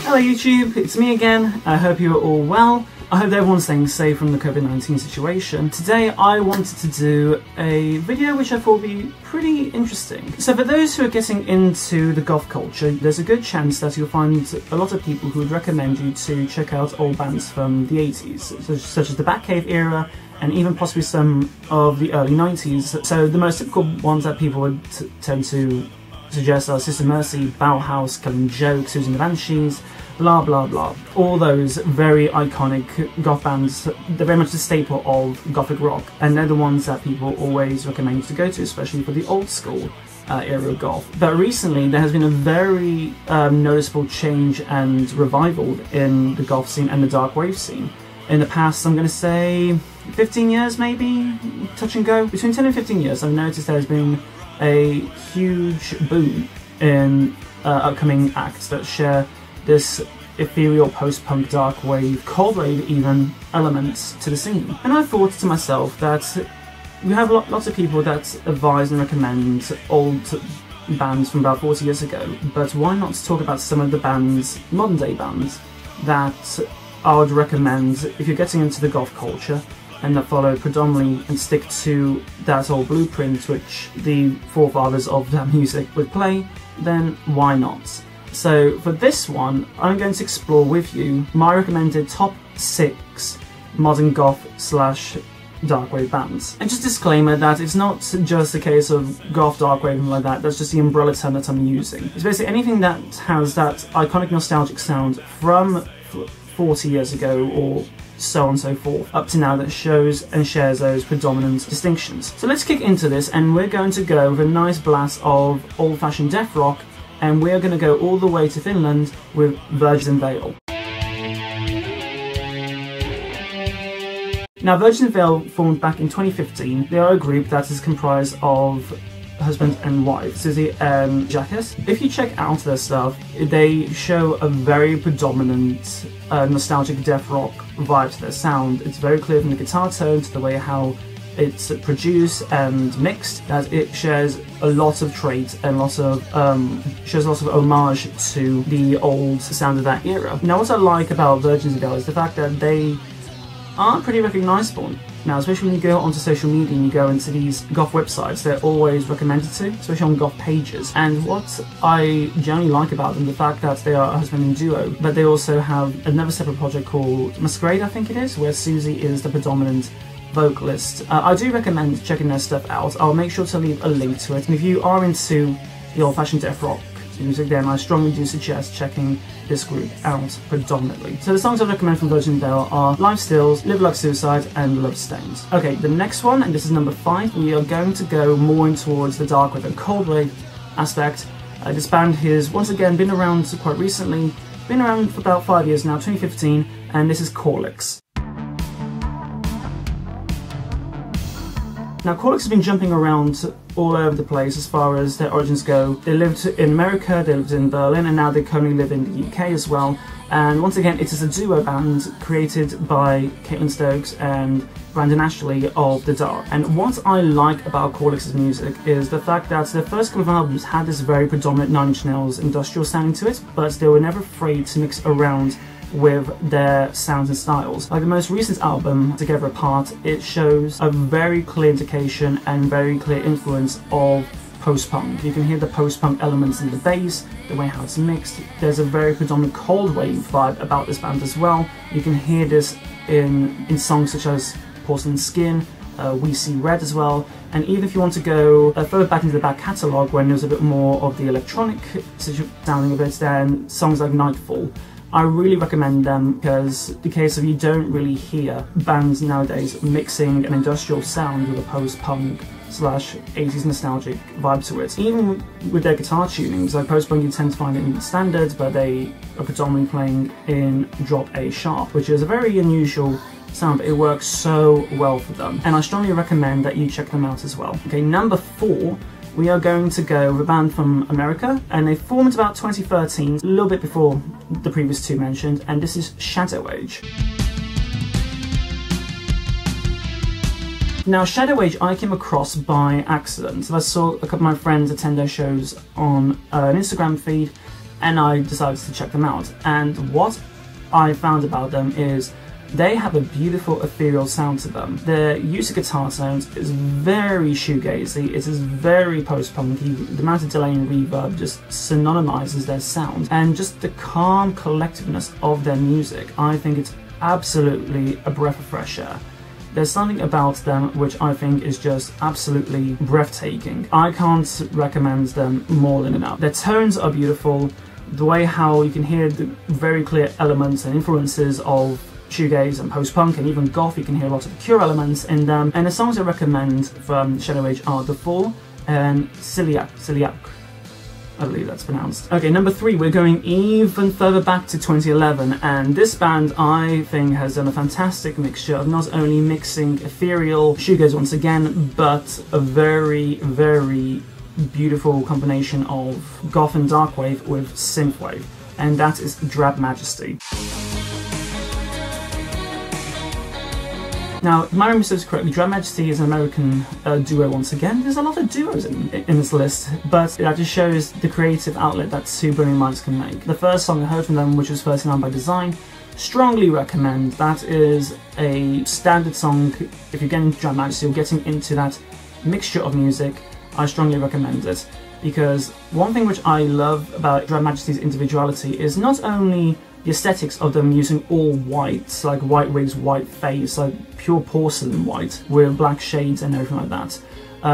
Hello YouTube, it's me again. I hope you're all well. I hope everyone's staying safe from the COVID-19 situation. Today I wanted to do a video which I thought would be pretty interesting. So for those who are getting into the goth culture, there's a good chance that you'll find a lot of people who would recommend you to check out old bands from the 80s, such as the Batcave era, and even possibly some of the early 90s. So the most typical ones that people would tend to suggest are Sister Mercy, Bauhaus, Killing Joke, Susan the Banshees, blah blah blah. All those very iconic goth bands, they're very much the staple of gothic rock, and they're the ones that people always recommend you to go to, especially for the old school era of goth. But recently there has been a very noticeable change and revival in the goth scene and the darkwave scene. In the past, I'm going to say 15 years maybe, touch and go. Between 10 and 15 years, I've noticed there's been a huge boom in upcoming acts that share this ethereal post-punk darkwave, cold wave even, elements to the scene. And I thought to myself that we have lots of people that advise and recommend old bands from about 40 years ago, but why not talk about some of the bands, modern day bands, that I would recommend if you're getting into the goth culture and that follow predominantly and stick to that old blueprint which the forefathers of that music would play, then why not? So for this one, I'm going to explore with you my recommended top 6 modern goth slash darkwave bands. And just a disclaimer that it's not just a case of goth, darkwave and like that, that's just the umbrella term that I'm using. It's basically anything that has that iconic nostalgic sound from 40 years ago or so on and so forth, up to now, that shows and shares those predominant distinctions. So let's kick into this, and we're going to go with a nice blast of old-fashioned death rock, and we're going to go all the way to Finland with Virgin Veil. Now, Virgin Veil formed back in 2015. They are a group that is comprised of husband and wife, Susie and Jacques. If you check out their stuff, they show a very predominant nostalgic death rock vibe to their sound. It's very clear from the guitar tone to the way how it's produced and mixed that it shares a lot of traits and shows lots of homage to the old sound of that era. Now, what I like about Virgin Veil is the fact that they are pretty recognisable. Now, especially when you go onto social media and you go into these goth websites, they're always recommended to, especially on goth pages. And what I generally like about them, the fact that they are a husband and duo, but they also have another separate project called Masquerade, I think it is, where Susie is the predominant vocalist. I do recommend checking their stuff out. I'll make sure to leave a link to it. And if you are into the old-fashioned death rock music, then I strongly do suggest checking this group out predominantly. So the songs I recommend from Virgin Veil are Live Stills, Live Like Suicide and Love Stains. Okay, the next one, and this is number 5, we are going to go more in towards the darkwave and cold wave aspect. This band has once again been around quite recently, been around for about 5 years now, 2015, and this is Corlix. Now, Corlix has been jumping around all over the place as far as their origins go. They lived in America, they lived in Berlin, and now they currently live in the UK as well. And once again, it is a duo band created by Caitlin Stokes and Brandon Ashley of The Dark. And what I like about Corlix's music is the fact that their first couple of albums had this very predominant Nine Inch Nails industrial sounding to it, but they were never afraid to mix around with their sounds and styles. Like the most recent album, Together Apart, it shows a very clear indication and very clear influence of post-punk. You can hear the post-punk elements in the bass, the way how it's mixed. There's a very predominant cold wave vibe about this band as well. You can hear this in songs such as Porcelain Skin, We See Red as well, and even if you want to go further back into the back catalogue when there's a bit more of the electronic sounding of it, then songs like Nightfall, I really recommend them, because the case of you don't really hear bands nowadays mixing an industrial sound with a post-punk slash 80s nostalgic vibe to it. Even with their guitar tunings, like post-punk you tend to find it in standard, but they are predominantly playing in drop A sharp, which is a very unusual sound, but it works so well for them. And I strongly recommend that you check them out as well. Okay, number 4, we are going to go with a band from America, and they formed about 2013, a little bit before the previous 2 mentioned, and this is Shadow Age. Now, Shadow Age I came across by accident. I saw a couple of my friends attend their shows on an Instagram feed, and I decided to check them out. And what I found about them is they have a beautiful ethereal sound to them. The use of guitar sounds is very shoegazy, it is very post-punky, the amount of delay and reverb just synonymizes their sound, and just the calm collectiveness of their music, I think it's absolutely a breath of fresh air. There's something about them which I think is just absolutely breathtaking. I can't recommend them more than enough. Their tones are beautiful, the way how you can hear the very clear elements and influences of shoegaze and post-punk and even goth, you can hear a lot of the Cure elements in them. And the songs I recommend from Shadow Age are DeVille and Celiac, I believe that's pronounced. Okay, number 3, we're going even further back to 2011, and this band I think has done a fantastic mixture of not only mixing ethereal shoegaze once again, but a very, very beautiful combination of goth and darkwave with synthwave, and that is Drab Majesty. Now, if my memory serves correctly, Drab Majesty is an American duo once again. There's a lot of duos in this list, but that just shows the creative outlet that two brilliant minds can make. The first song I heard from them, which was 39 by Design, strongly recommend. That is a standard song. If you're getting Drab Majesty or getting into that mixture of music, I strongly recommend it. Because one thing which I love about Drab Majesty's individuality is not only the aesthetics of them using all white, like white wigs, white face, like pure porcelain white with black shades and everything like that.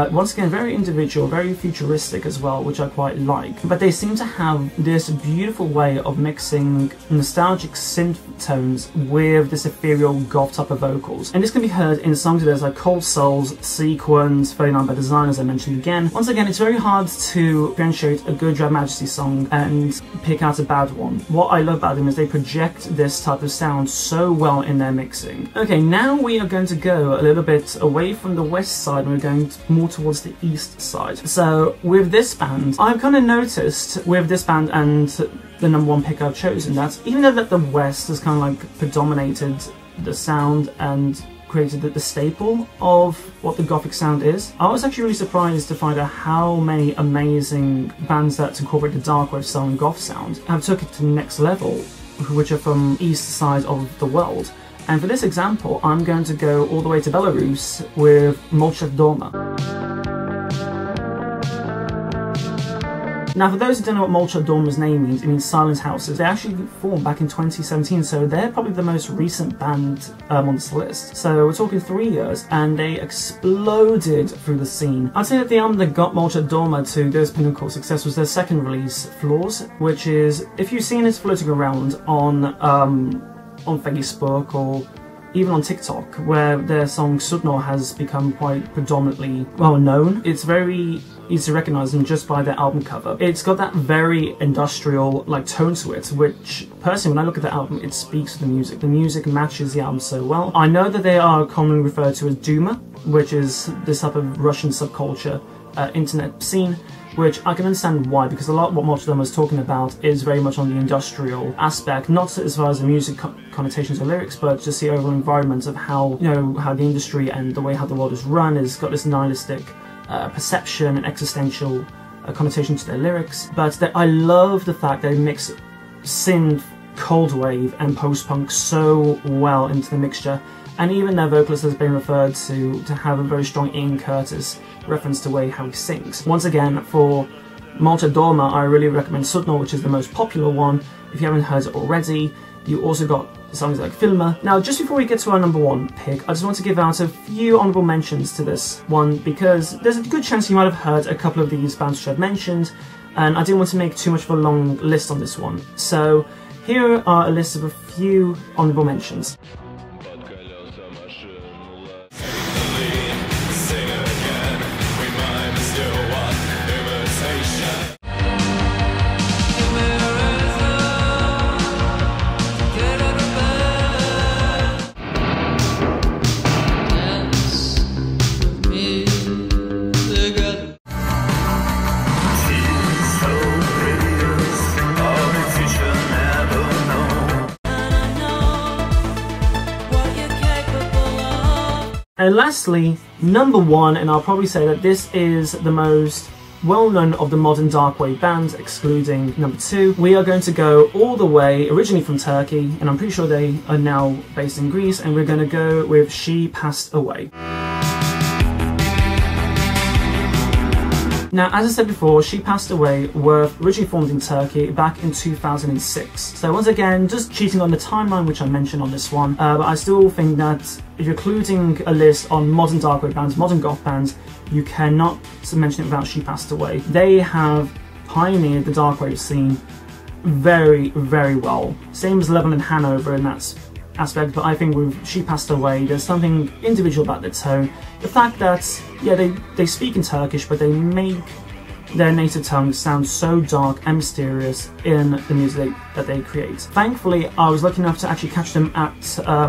Once again, very individual, very futuristic as well, which I quite like. But they seem to have this beautiful way of mixing nostalgic synth tones with this ethereal goth type of vocals. And this can be heard in songs like Cold Souls, Sequence, 39 by Design, as I mentioned again. Once again, it's very hard to differentiate a good Drab Majesty song and pick out a bad one. What I love about them is they project this type of sound so well in their mixing. Okay, now we are going to go a little bit away from the west side and we're going more towards the east side. So with this band, I've kind of noticed with this band and the number 1 pick I've chosen that even though that the west has kind of like predominated the sound and created the staple of what the gothic sound is, I was actually really surprised to find out how many amazing bands that incorporate the darkwave style and goth sound have took it to the next level, which are from east side of the world. And for this example, I'm going to go all the way to Belarus with Malta Dolma. Now, for those who don't know what Malta Dolma's name means, it means silent houses. They actually formed back in 2017, so they're probably the most recent band on this list. So we're talking 3 years, and they exploded through the scene. I'd say that the album that got Malta Dolma to this pinnacle success was their second release, Flaws, which is, if you've seen it floating around on Facebook or even on TikTok, where their song Sudnor has become quite predominantly well known. It's very easy to recognise them just by their album cover. It's got that very industrial like tone to it, which personally when I look at the album it speaks to the music. The music matches the album so well. I know that they are commonly referred to as Duma, which is this type of Russian subculture internet scene, which I can understand why, because a lot of what Malta Dolma was talking about is very much on the industrial aspect, not as far as the music connotations or lyrics, but just the overall environment of how, you know, how the industry and the way how the world is run has got this nihilistic perception and existential connotation to their lyrics. But I love the fact they mix synth, cold wave and post-punk so well into the mixture. And even their vocalist has been referred to have a very strong Ian Curtis reference to the way how he sings. Once again, for Malta Dolma, I really recommend Sudnor, which is the most popular one. If you haven't heard it already, you also got songs like Filma. Now, just before we get to our number 1 pick, I just want to give out a few honourable mentions to this one, because there's a good chance you might have heard a couple of these bands which I've mentioned, and I didn't want to make too much of a long list on this one. So here are a list of a few honourable mentions. And lastly, number 1, and I'll probably say that this is the most well known of the modern Darkwave bands, excluding number 2. We are going to go all the way, originally from Turkey, and I'm pretty sure they are now based in Greece, and we're going to go with She Passed Away. Now, as I said before, She Passed Away were originally formed in Turkey back in 2006. So once again, just cheating on the timeline which I mentioned on this one, but I still think that if you're including a list on modern Darkwave bands, modern Goth bands, you cannot mention it without She Passed Away. They have pioneered the Darkwave scene very, very well. Same as Lebanon and Hanover in that aspect, but I think with She Passed Away, there's something individual about their tone. The fact that, yeah, they speak in Turkish, but they make their native tongue sound so dark and mysterious in the music that they create. Thankfully, I was lucky enough to actually catch them at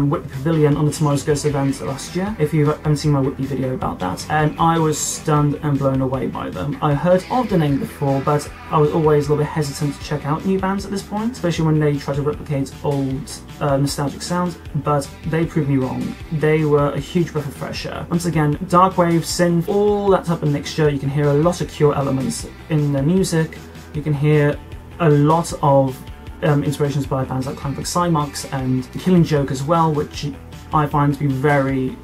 Whitby Pavilion on the Tomorrow's Ghost event last year, if you haven't seen my Whitby video about that, and I was stunned and blown away by them. I heard of the name before, but I was always a little bit hesitant to check out new bands at this point, especially when they try to replicate old nostalgic sounds, but they proved me wrong. They were a huge breath of fresh air. Once again, Darkwave, synth, all that type of mixture. You can hear a lot of Cure elements in their music. You can hear a lot of inspirations by bands like Cymox and Killing Joke as well, which I find to be very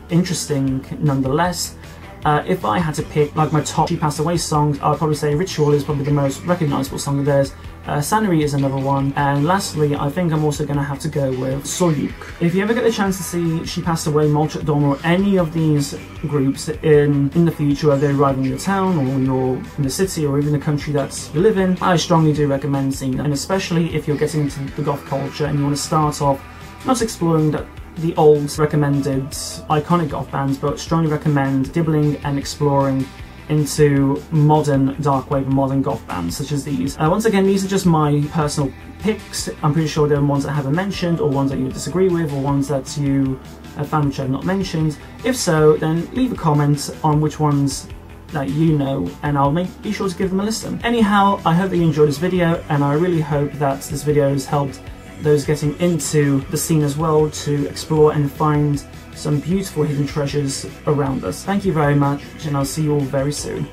interesting nonetheless. If I had to pick like my top She Passed Away songs, I would probably say Ritual is probably the most recognisable song of theirs. Sanary is another one, and lastly, I think I'm also going to have to go with Soyuk. If you ever get the chance to see She Passed Away, Malta Dolma, or any of these groups in the future, whether they're arriving in your town, or you're in the city, or even the country that you live in, I strongly do recommend seeing them, and especially if you're getting into the goth culture and you want to start off not exploring the old recommended iconic goth bands, but strongly recommend dibbling and exploring into modern Darkwave and modern goth bands such as these. Once again, these are just my personal picks. I'm pretty sure there are ones that I haven't mentioned, or ones that you disagree with, or ones that you have found which I have not mentioned. If so, then leave a comment on which ones that you know, and I'll be sure to give them a listen. Anyhow, I hope that you enjoyed this video, and I really hope that this video has helped those getting into the scene as well to explore and find some beautiful hidden treasures around us. Thank you very much, and I'll see you all very soon.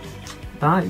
Bye.